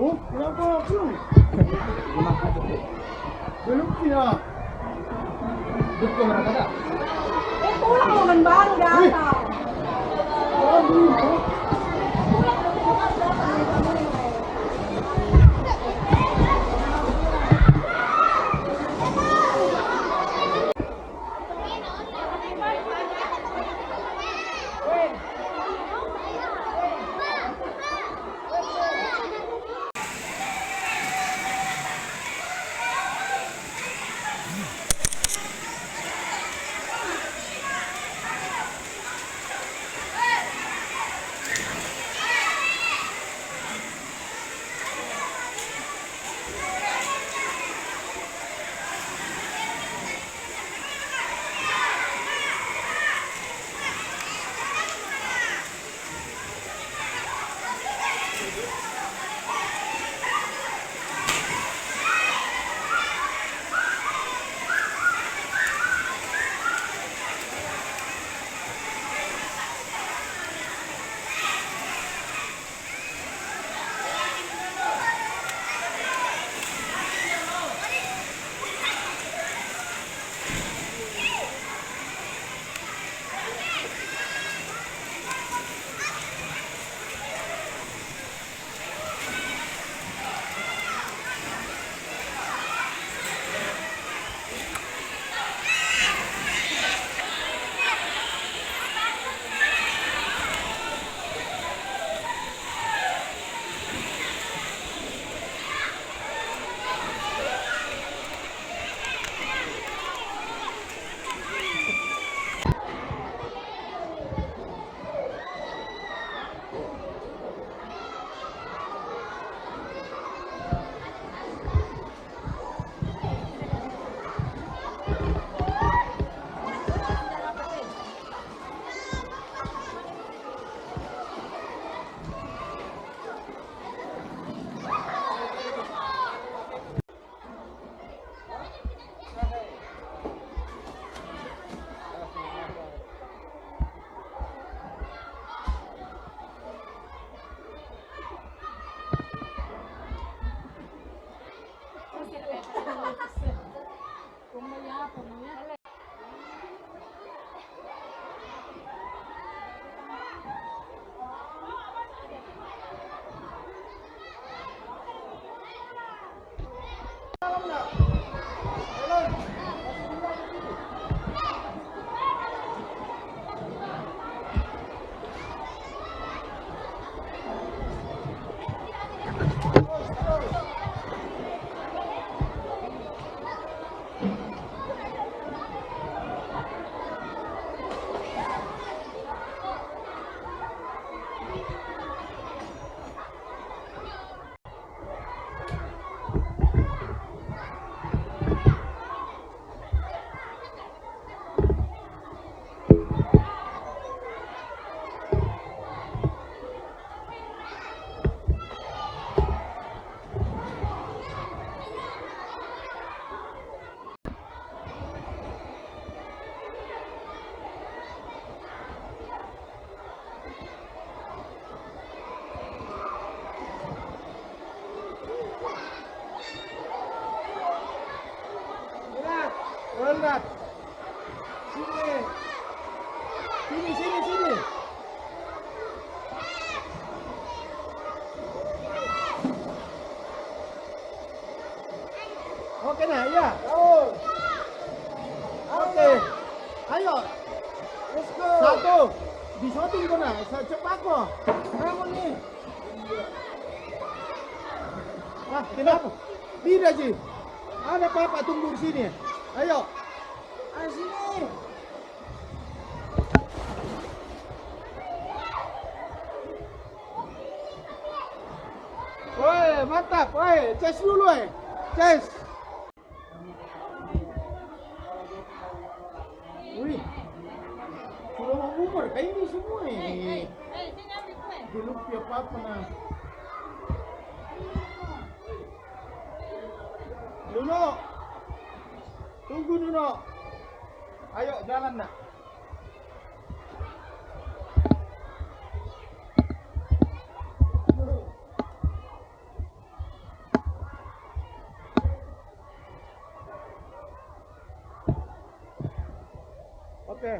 Oh, kenapa belum? Belum tidak. Betul nak kata? Pulang momen baru datang. rendah. Sini. Sini. Oke nah, iya. Oke. Ayo. Let's go. Satu. Di shooting ko na. Cepat ko. Kamu nih. Ah, kenapa? Tidak sih. Ada papa tunggu di sini. Ayo. Ayo sini. Woi, mantap. Woi, ces dulu, woi. Ces. Wih. Sudah mau umur kayak ini semua ini. Belum siap apa nah. Nuno. Tunggu Nuno. Ayo jalan nak. Oke.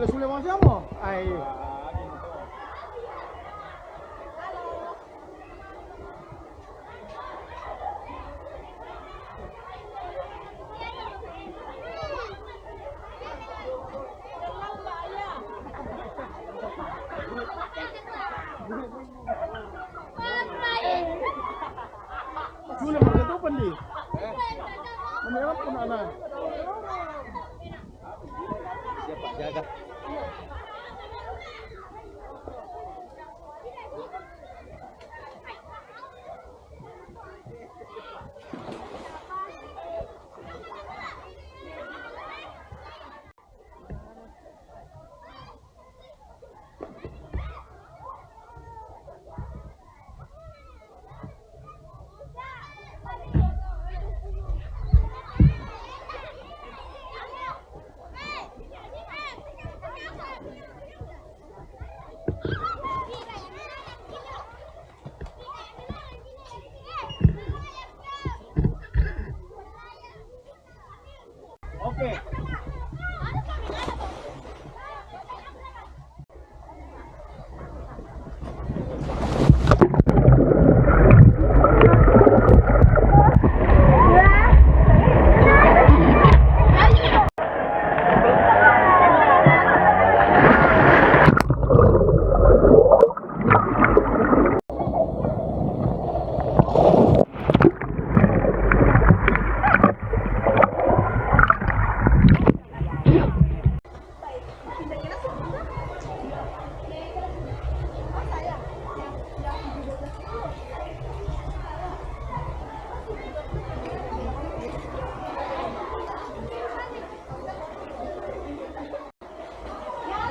Sulle mangiamo? Sulle mau ketupan di? Menurut pun anak. Siapa jaga? Oke.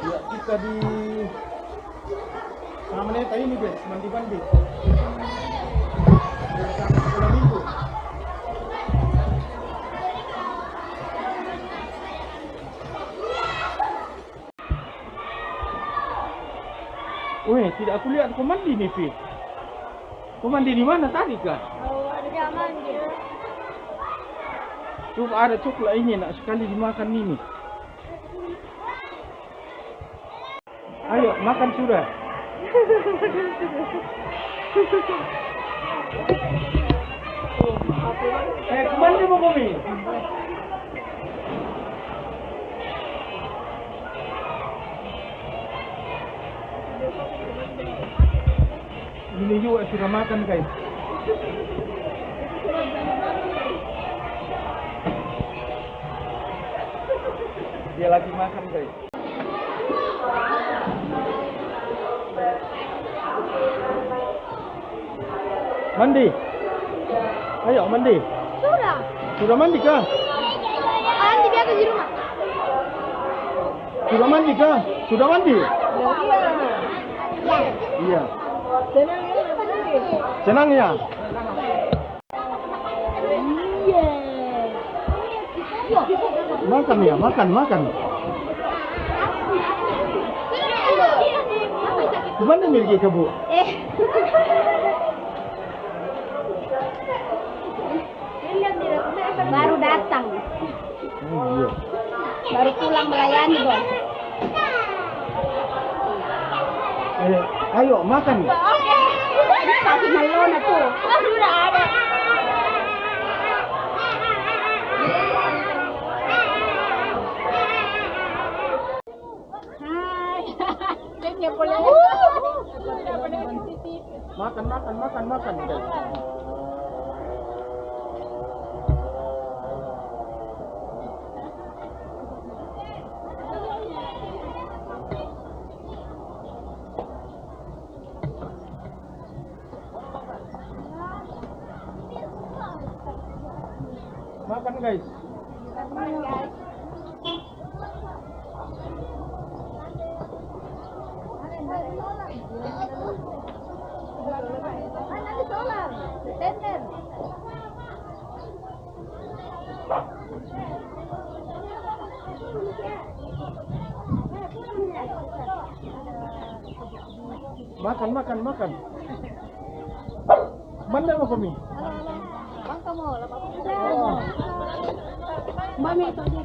Ya, kita di mana menit tadi nih guys, mandi-mandi. Sekolah minggu. Weh, tidak aku lihat kau mandi nih, Pi. Kau mandi di mana tadi, Kak? Oh, ada mandi. Coba ada coklat ini, nak sekali dimakan ini. Ayo, makan sudah. Kemana mau komi? Ini juga sudah makan, guys. Dia lagi makan, guys. Mandi. Ayo mandi. Sudah. Sudah mandi kah? Mandi dia di rumah. Sudah mandi kah? Sudah mandi? Iya. Iya. Senang ya mandi. Senang ya? Iya. Makan ya, makan, makan. Gimana miliki ke, Bu? Baru datang. Oh, iya. Baru pulang melayani, Bos. Ayo makan. Kasih melona tuh. Sudah ada. Hai. Dia boleh. Makan, makan, makan, makan, guys. Makan, guys. Makan, makan, makan. Mana mau kami? Bang kamu, lapor. Mami itu aja.